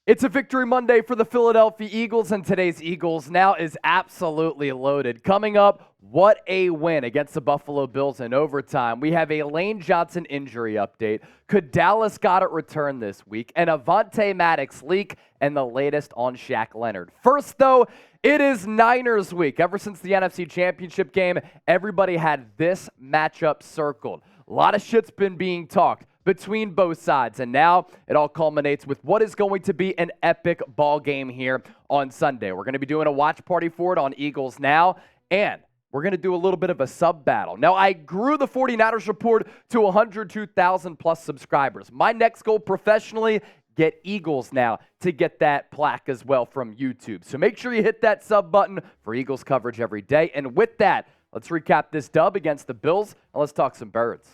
It's a victory Monday for the Philadelphia Eagles, and today's Eagles Now is absolutely loaded. Coming up, what a win against the Buffalo Bills in overtime. We have a Lane Johnson injury update. Could Dallas Goedert return this week? And Avonte Maddox leak and the latest on Shaq Leonard. First, though, it is Niners week. Ever since the NFC Championship game, everybody had this matchup circled. A lot of shit's been being talked between both sides, and now it all culminates with what is going to be an epic ball game here on Sunday. We're going to be doing a watch party for it on Eagles Now, and we're going to do a little bit of a sub battle. Now, I grew the 49ers Report to 102,000 plus subscribers. My next goal professionally, get Eagles Now to get that plaque as well from YouTube. So make sure you hit that sub button for Eagles coverage every day. And with that, let's recap this dub against the Bills, and let's talk some birds.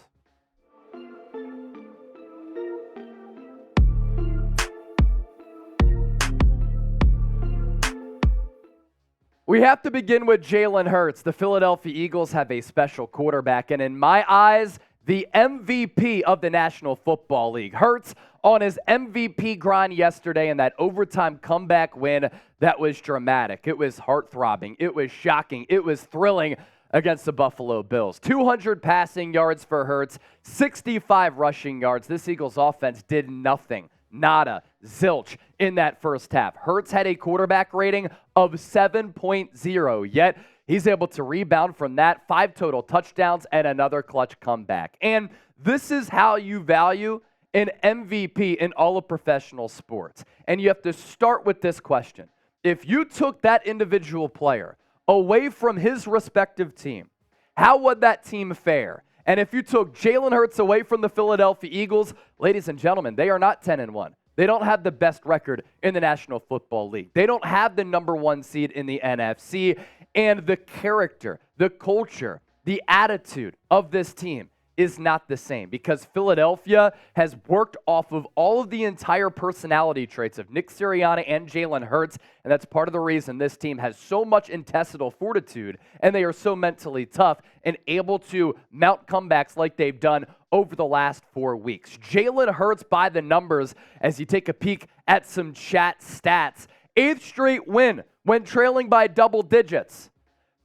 We have to begin with Jalen Hurts. The Philadelphia Eagles have a special quarterback, and in my eyes, the MVP of the National Football League. Hurts on his MVP grind yesterday in that overtime comeback win that was dramatic. It was heart-throbbing. It was shocking. It was thrilling against the Buffalo Bills. 200 passing yards for Hurts, 65 rushing yards. This Eagles offense did nothing. Nada, zilch in that first half. Hurts had a quarterback rating of 7.0, yet he's able to rebound from that, 5 total touchdowns and another clutch comeback. And this is how you value an MVP in all of professional sports. And you have to start with this question. If you took that individual player away from his respective team, how would that team fare? And if you took Jalen Hurts away from the Philadelphia Eagles, ladies and gentlemen, they are not 10-1. They don't have the best record in the National Football League. They don't have the number 1 seed in the NFC. And the character, the culture, the attitude of this team is not the same, because Philadelphia has worked off of all of the entire personality traits of Nick Sirianni and Jalen Hurts, and that's part of the reason this team has so much intestinal fortitude, and they are so mentally tough and able to mount comebacks like they've done over the last 4 weeks. Jalen Hurts, by the numbers, as you take a peek at some chat stats, 8th straight win when trailing by double digits.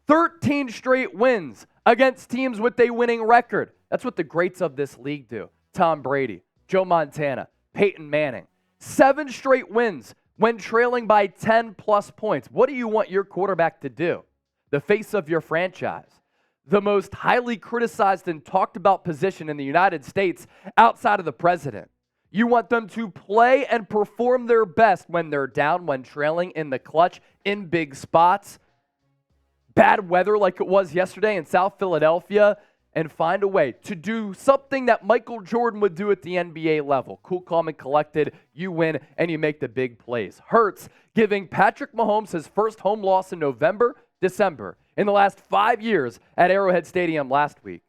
13 straight wins against teams with a winning record. That's what the greats of this league do. Tom Brady, Joe Montana, Peyton Manning. 7 straight wins when trailing by 10-plus points. What do you want your quarterback to do? The face of your franchise. The most highly criticized and talked about position in the United States outside of the president. You want them to play and perform their best when they're down, when trailing, in the clutch, in big spots. Bad weather like it was yesterday in South Philadelphia, and find a way to do something that Michael Jordan would do at the NBA level. Cool, calm, and collected. You win, and you make the big plays. Hurts giving Patrick Mahomes his first home loss in November, December, in the last 5 years at Arrowhead Stadium last week.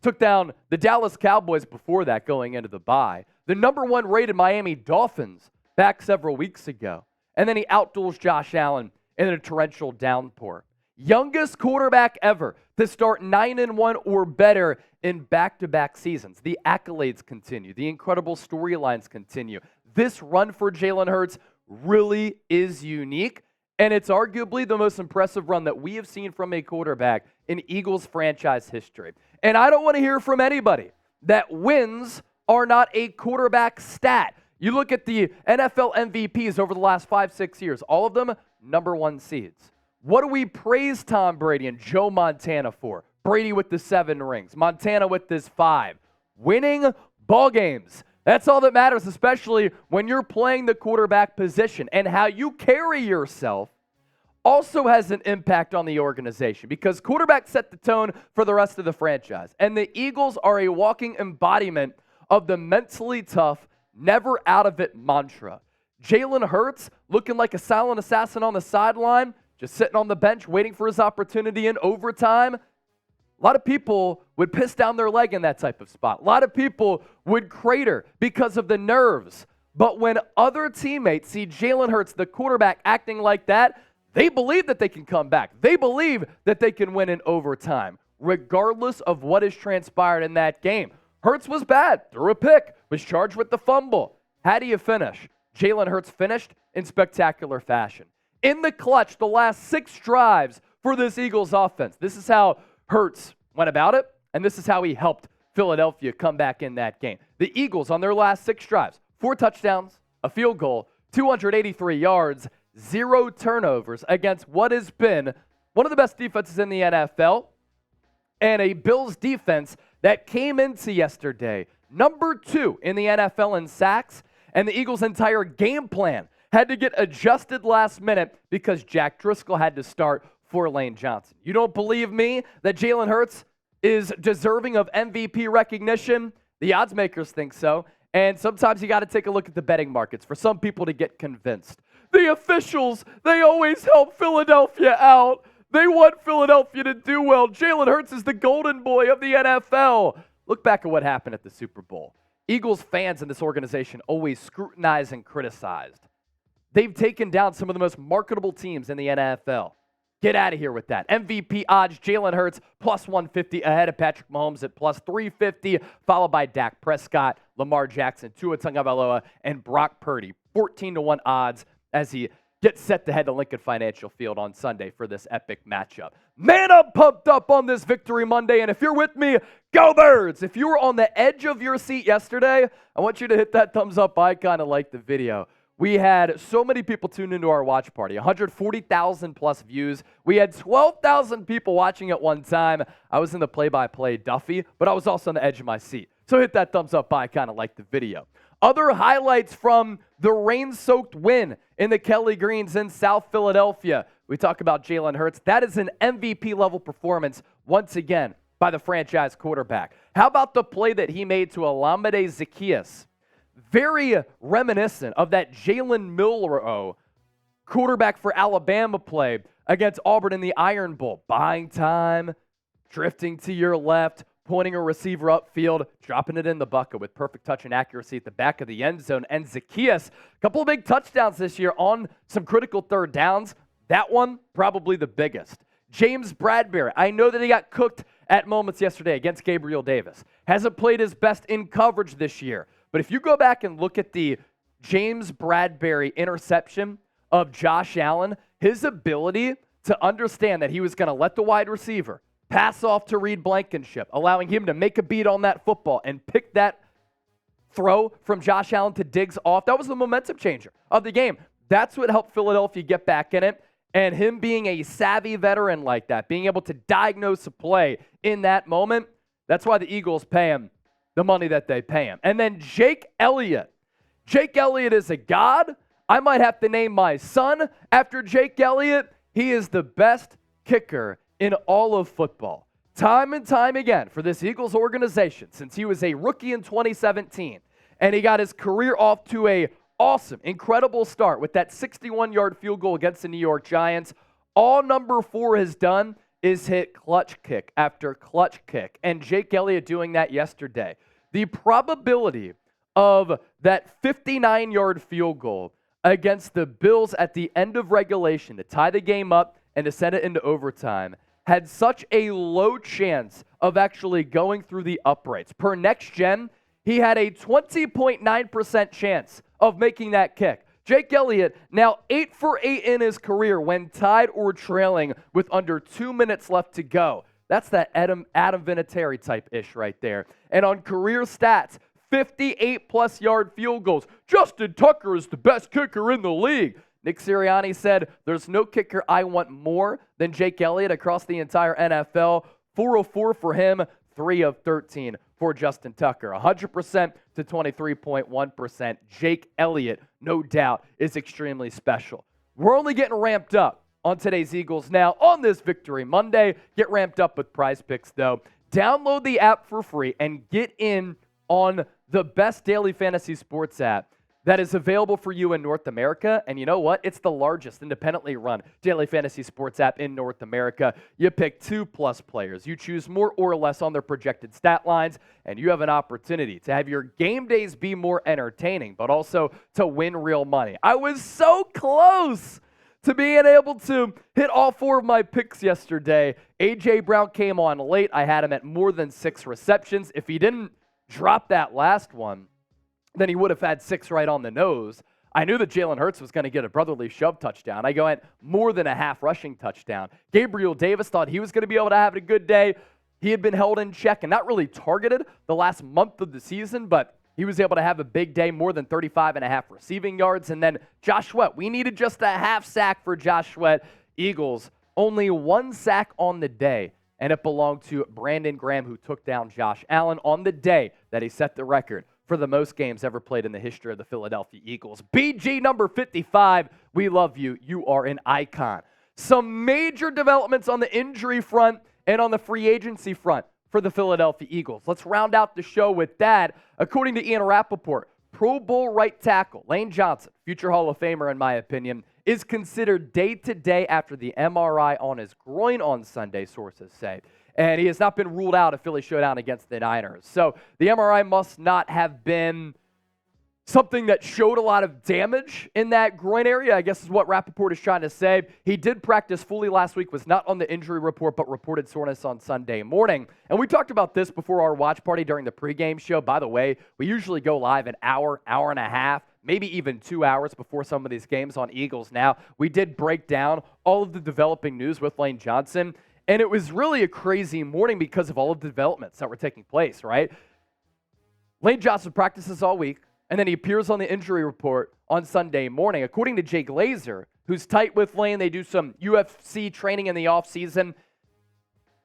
Took down the Dallas Cowboys before that going into the bye. The number 1 rated Miami Dolphins back several weeks ago. And then he outduels Josh Allen in a torrential downpour. Youngest quarterback ever to start 9-1 or better in back-to-back seasons. The accolades continue. The incredible storylines continue. This run for Jalen Hurts really is unique, and it's arguably the most impressive run that we have seen from a quarterback in Eagles franchise history. And I don't want to hear from anybody that wins are not a quarterback stat. You look at the NFL MVPs over the last 5-6 years, all of them number 1 seeds. What do we praise Tom Brady and Joe Montana for? Brady with the 7 rings, Montana with his 5. Winning ball games. That's all that matters, especially when you're playing the quarterback position. And how you carry yourself also has an impact on the organization, because quarterbacks set the tone for the rest of the franchise. And the Eagles are a walking embodiment of the mentally tough, never out of it mantra. Jalen Hurts looking like a silent assassin on the sideline, just sitting on the bench waiting for his opportunity in overtime. A lot of people would piss down their leg in that type of spot. A lot of people would crater because of the nerves. But when other teammates see Jalen Hurts, the quarterback, acting like that, they believe that they can come back. They believe that they can win in overtime, regardless of what has transpired in that game. Hurts was bad, threw a pick, was charged with the fumble. How do you finish? Jalen Hurts finished in spectacular fashion. In the clutch, the last 6 drives for this Eagles offense. This is how Hurts went about it, and this is how he helped Philadelphia come back in that game. The Eagles, on their last 6 drives, 4 touchdowns, a field goal, 283 yards, 0 turnovers against what has been one of the best defenses in the NFL, and a Bills defense that came into yesterday number 2 in the NFL in sacks, and the Eagles' entire game plan had to get adjusted last minute because Jack Driscoll had to start for Lane Johnson. You don't believe me that Jalen Hurts is deserving of MVP recognition? The odds makers think so, and sometimes you got to take a look at the betting markets for some people to get convinced. The officials, they always help Philadelphia out. They want Philadelphia to do well. Jalen Hurts is the golden boy of the NFL. Look back at what happened at the Super Bowl. Eagles fans in this organization always scrutinized and criticized. They've taken down some of the most marketable teams in the NFL. Get out of here with that. MVP odds, Jalen Hurts, plus 150 ahead of Patrick Mahomes at plus 350, followed by Dak Prescott, Lamar Jackson, Tua Tagovailoa, and Brock Purdy. 14-1 odds as he gets set to head to Lincoln Financial Field on Sunday for this epic matchup. Man, I'm pumped up on this Victory Monday, and if you're with me, go Birds! If you were on the edge of your seat yesterday, I want you to hit that thumbs up icon and like the video. We had so many people tune into our watch party, 140,000 plus views. We had 12,000 people watching at one time. I was in the play-by-play Duffy, but I was also on the edge of my seat. So hit that thumbs up icon and like the video. Other highlights from the rain-soaked win in the Kelly Greens in South Philadelphia. We talk about Jalen Hurts. That is an MVP-level performance once again by the franchise quarterback. How about the play that he made to Olamide Zaccheaus? Very reminiscent of that Jalen Milroe quarterback for Alabama play against Auburn in the Iron Bowl. Buying time, drifting to your left, pointing a receiver upfield, dropping it in the bucket with perfect touch and accuracy at the back of the end zone. And Zaccheaus, a couple of big touchdowns this year on some critical third downs. That one, probably the biggest. James Bradberry, I know that he got cooked at moments yesterday against Gabriel Davis. Hasn't played his best in coverage this year. But if you go back and look at the James Bradberry interception of Josh Allen, his ability to understand that he was going to let the wide receiver pass off to Reed Blankenship, allowing him to make a beat on that football and pick that throw from Josh Allen to Diggs off, that was the momentum changer of the game. That's what helped Philadelphia get back in it. And him being a savvy veteran like that, being able to diagnose a play in that moment, that's why the Eagles pay him the money that they pay him. And then Jake Elliott. Jake Elliott is a god. I might have to name my son after Jake Elliott. He is the best kicker in all of football. Time and time again for this Eagles organization, since he was a rookie in 2017, and he got his career off to a awesome, incredible start with that 61-yard field goal against the New York Giants. All number 4 has done is hit clutch kick after clutch kick, and Jake Elliott doing that yesterday. The probability of that 59-yard field goal against the Bills at the end of regulation to tie the game up and to send it into overtime had such a low chance of actually going through the uprights. Per Next Gen, he had a 20.9% chance of making that kick. Jake Elliott, now 8 for 8 in his career when tied or trailing with under 2 minutes left to go. That's that Adam Vinatieri type-ish right there. And on career stats, 58-plus yard field goals. Justin Tucker is the best kicker in the league. Nick Sirianni said, there's no kicker I want more than Jake Elliott across the entire NFL. 404 for him, 3 of 13 for Justin Tucker. 100% to 23.1%. Jake Elliott, no doubt, is extremely special. We're only getting ramped up on today's Eagles now on this Victory Monday. Get ramped up with Prize Picks, though. Download the app for free and get in on the best daily fantasy sports app that is available for you in North America. And you know what? It's the largest independently run daily fantasy sports app in North America. You pick 2+ players. You choose more or less on their projected stat lines, and you have an opportunity to have your game days be more entertaining, but also to win real money. I was so close to being able to hit all 4 of my picks yesterday. A.J. Brown came on late. I had him at more than 6 receptions. If he didn't drop that last one, then he would have had 6 right on the nose. I knew that Jalen Hurts was going to get a brotherly shove touchdown. I went more than a half rushing touchdown. Gabriel Davis thought he was going to be able to have a good day. He had been held in check and not really targeted the last month of the season, but he was able to have a big day, more than 35.5 receiving yards. And then Josh Sweat, we needed just a half sack for Josh Sweat. Eagles, only 1 sack on the day, and it belonged to Brandon Graham, who took down Josh Allen on the day that he set the record for the most games ever played in the history of the Philadelphia Eagles. BG number 55, we love you. You are an icon. Some major developments on the injury front and on the free agency front for the Philadelphia Eagles. Let's round out the show with that. According to Ian Rappaport, Pro Bowl right tackle Lane Johnson, future Hall of Famer in my opinion, is considered day-to-day after the MRI on his groin on Sunday, sources say. And he has not been ruled out of Philly showdown against the Niners. So the MRI must not have been something that showed a lot of damage in that groin area, I guess is what Rappaport is trying to say. He did practice fully last week, was not on the injury report, but reported soreness on Sunday morning. And we talked about this before our watch party during the pregame show. By the way, we usually go live an hour, hour and a half, maybe even 2 hours before some of these games on Eagles Now. We did break down all of the developing news with Lane Johnson, and it was really a crazy morning because of all of the developments that were taking place, right? Lane Johnson practices all week, and then he appears on the injury report on Sunday morning. According to Jay Glazer, who's tight with Lane, they do some UFC training in the offseason.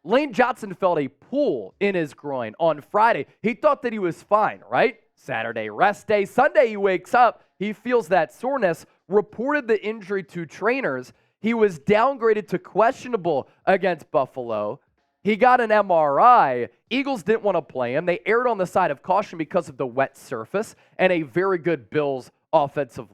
Lane Johnson felt a pull in his groin on Friday. He thought that he was fine, right? Saturday, rest day. Sunday, he wakes up. He feels that soreness, reported the injury to trainers. He was downgraded to questionable against Buffalo. He got an MRI. Eagles didn't want to play him. They erred on the side of caution because of the wet surface and a very good Bills defensive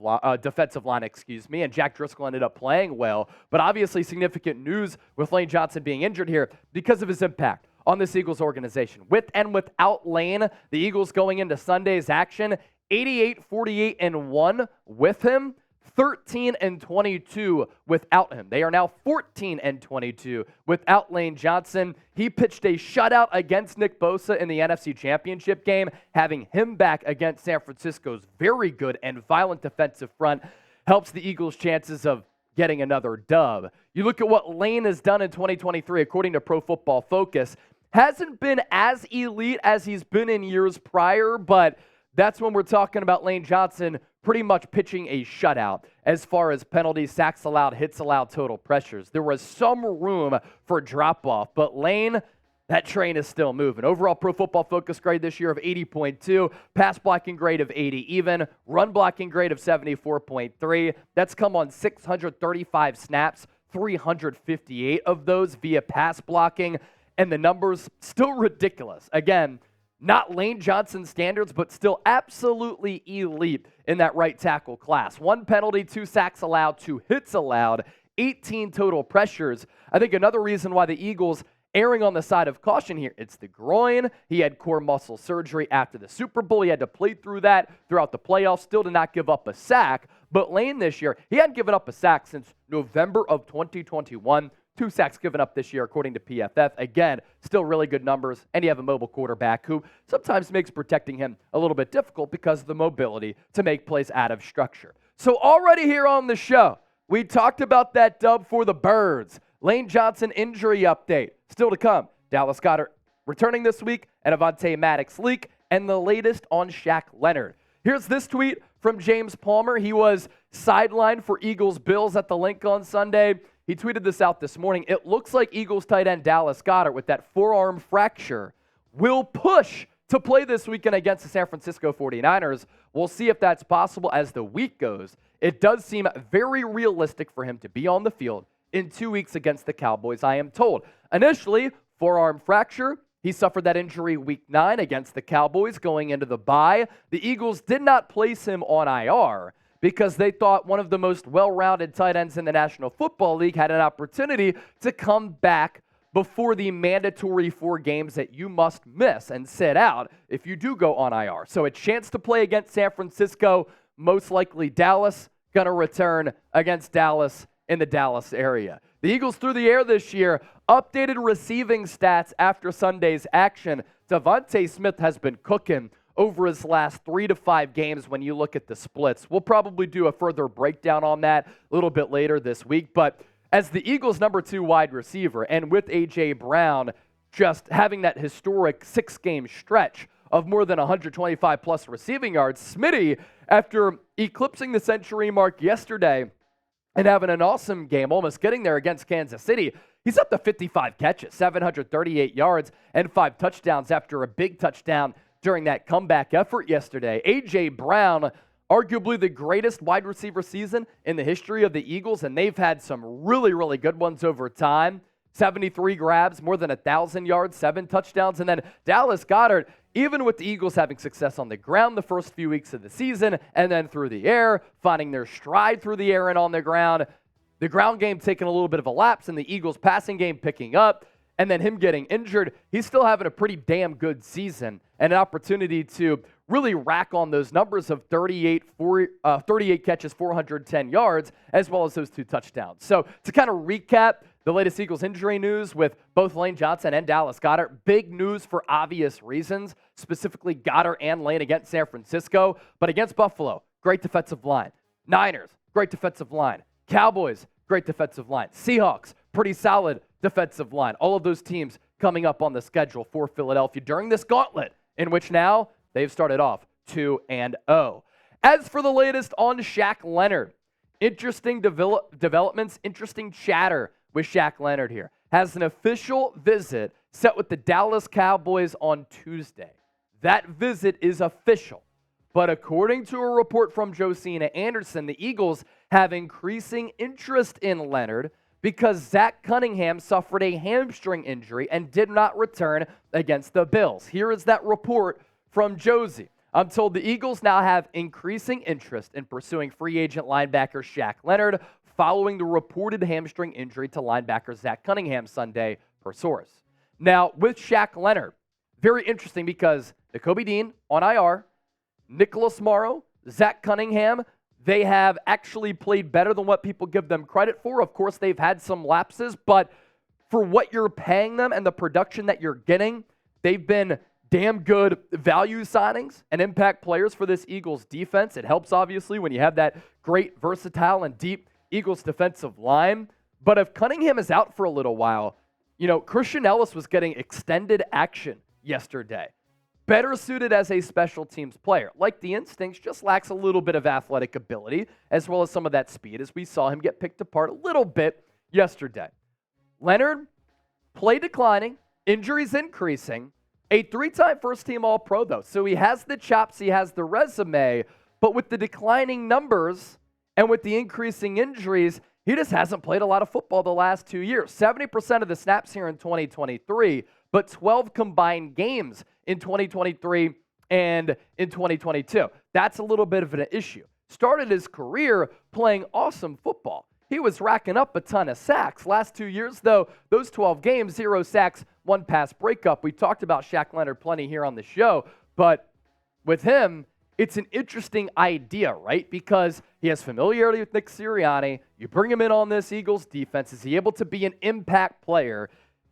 line, and Jack Driscoll ended up playing well. But obviously significant news with Lane Johnson being injured here because of his impact on this Eagles organization. With and without Lane, the Eagles going into Sunday's action, 88-48-1 with him, 13-22 without him. They are now 14-22 without Lane Johnson. He pitched a shutout against Nick Bosa in the NFC Championship game. Having him back against San Francisco's very good and violent defensive front helps the Eagles' chances of getting another dub. You look at what Lane has done in 2023, according to Pro Football Focus, hasn't been as elite as he's been in years prior, but that's when we're talking about Lane Johnson pretty much pitching a shutout as far as penalties, sacks allowed, hits allowed, total pressures. There was some room for drop-off, but Lane, that train is still moving. Overall Pro Football Focus grade this year of 80.2, pass blocking grade of 80 even, run blocking grade of 74.3. That's come on 635 snaps, 358 of those via pass blocking, and the numbers still ridiculous. Again, not Lane Johnson standards, but still absolutely elite in that right tackle class. 1 penalty, 2 sacks allowed, 2 hits allowed, 18 total pressures. I think another reason why the Eagles erring on the side of caution here, it's the groin. He had core muscle surgery after the Super Bowl. He had to play through that throughout the playoffs, still did not give up a sack. But Lane this year, he hadn't given up a sack since November of 2021. 2 sacks given up this year, according to PFF. Again, still really good numbers, and you have a mobile quarterback who sometimes makes protecting him a little bit difficult because of the mobility to make plays out of structure. So already here on the show, we talked about that dub for the Birds. Lane Johnson injury update. Still to come. Dallas Goedert returning this week, and Avonte Maddox leak, and the latest on Shaq Leonard. Here's this tweet from James Palmer. He was sidelined for Eagles-Bills at the link on Sunday. He tweeted this out this morning. It looks like Eagles tight end Dallas Goedert with that forearm fracture will push to play this weekend against the San Francisco 49ers. We'll see if that's possible as the week goes. It does seem very realistic for him to be on the field in 2 weeks against the Cowboys, I am told. Initially, forearm fracture. He suffered that injury week 9 against the Cowboys going into the bye. The Eagles did not place him on IR because they thought one of the most well-rounded tight ends in the National Football League had an opportunity to come back before the mandatory 4 games that you must miss and sit out if you do go on IR. So a chance to play against San Francisco, most likely Dallas, going to return against Dallas in the Dallas area. The Eagles through the air this year, updated receiving stats after Sunday's action. Devontae Smith has been cooking over his last 3 to 5 games when you look at the splits. We'll probably do a further breakdown on that a little bit later this week. But as the Eagles' number 2 wide receiver, and with A.J. Brown just having that historic 6-game stretch of more than 125-plus receiving yards, Smitty, after eclipsing the century mark yesterday and having an awesome game, almost getting there against Kansas City, he's up to 55 catches, 738 yards, and 5 touchdowns after a big touchdown during that comeback effort yesterday. A.J. Brown, arguably the greatest wide receiver season in the history of the Eagles, and they've had some really, really good ones over time. 73 grabs, more than 1,000 yards, 7 touchdowns. And then Dallas Goedert, even with the Eagles having success on the ground the first few weeks of the season and then through the air, finding their stride through the air and on the ground game taking a little bit of a lapse and the Eagles passing game picking up, and then him getting injured, he's still having a pretty damn good season and an opportunity to really rack on those numbers of 38 catches, 410 yards, as well as those 2 touchdowns. So to kind of recap the latest Eagles injury news with both Lane Johnson and Dallas Goedert, big news for obvious reasons, specifically Goedert and Lane against San Francisco, but against Buffalo, great defensive line. Niners, great defensive line. Cowboys, great defensive line. Seahawks, pretty solid defensive line. All of those teams coming up on the schedule for Philadelphia during this gauntlet, in which now they've started off 2-0. As for the latest on Shaq Leonard, interesting developments, interesting chatter with Shaq Leonard here. Has an official visit set with the Dallas Cowboys on Tuesday. That visit is official. But according to a report from Josina Anderson, the Eagles have increasing interest in Leonard because Zach Cunningham suffered a hamstring injury and did not return against the Bills. Here is that report from Josie. I'm told the Eagles now have increasing interest in pursuing free agent linebacker Shaq Leonard following the reported hamstring injury to linebacker Zach Cunningham Sunday, per source. Now, with Shaq Leonard, very interesting because Nakobe Dean on IR, Nicholas Morrow, Zach Cunningham, they have actually played better than what people give them credit for. Of course, they've had some lapses, but for what you're paying them and the production that you're getting, they've been damn good value signings and impact players for this Eagles defense. It helps, obviously, when you have that great, versatile, and deep Eagles defensive line. But if Cunningham is out for a little while, Christian Ellis was getting extended action yesterday. Better suited as a special teams player. Like the instincts, just lacks a little bit of athletic ability, as well as some of that speed, as we saw him get picked apart a little bit yesterday. Leonard, play declining, injuries increasing, a 3-time first-team All-Pro, though. So he has the chops, he has the resume, but with the declining numbers and with the increasing injuries, he just hasn't played a lot of football the last 2 years. 70% of the snaps here in 2023, but 12 combined games in 2023 and in 2022. That's a little bit of an issue. Started his career playing awesome football. He was racking up a ton of sacks. Last 2 years, though, those 12 games, 0 sacks, 1 pass breakup. We talked about Shaq Leonard plenty here on the show, but with him, it's an interesting idea, right? Because he has familiarity with Nick Sirianni. You bring him in on this Eagles defense. Is he able to be an impact player?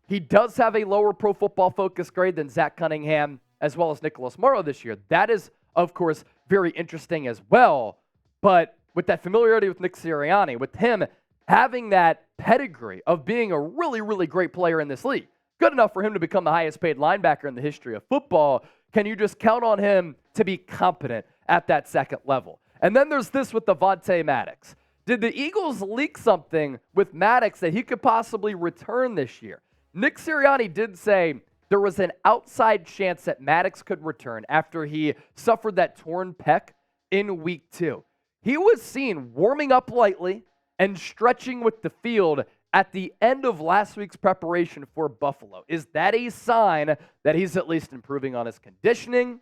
He does have a lower Pro Football Focus grade than Zach Cunningham as well as Nicholas Morrow this year. That is, of course, very interesting as well. But with that familiarity with Nick Sirianni, with him having that pedigree of being a really, really great player in this league, good enough for him to become the highest paid linebacker in the history of football, can you just count on him to be competent at that second level? And then there's this with Avonte Maddox. Did the Eagles leak something with Maddox that he could possibly return this year? Nick Sirianni did say there was an outside chance that Maddox could return after he suffered that torn pec in week 2. He was seen warming up lightly and stretching with the field at the end of last week's preparation for Buffalo. Is that a sign that he's at least improving on his conditioning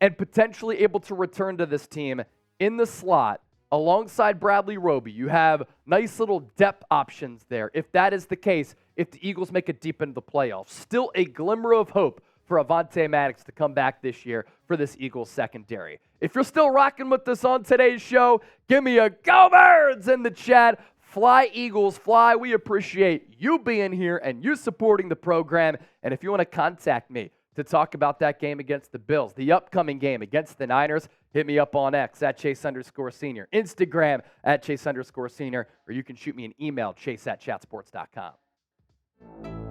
and potentially able to return to this team in the slot alongside Bradley Roby? You have nice little depth options there. If that is the case, if the Eagles make it deep into the playoffs, still a glimmer of hope for Avonte Maddox to come back this year for this Eagles secondary. If you're still rocking with us on today's show, give me a Go Birds in the chat. Fly, Eagles, fly. We appreciate you being here and you supporting the program. And if you want to contact me, to talk about that game against the Bills, the upcoming game against the Niners, hit me up on X at Chase_Senior, Instagram at Chase_Senior, or you can shoot me an email, chase@chatsports.com.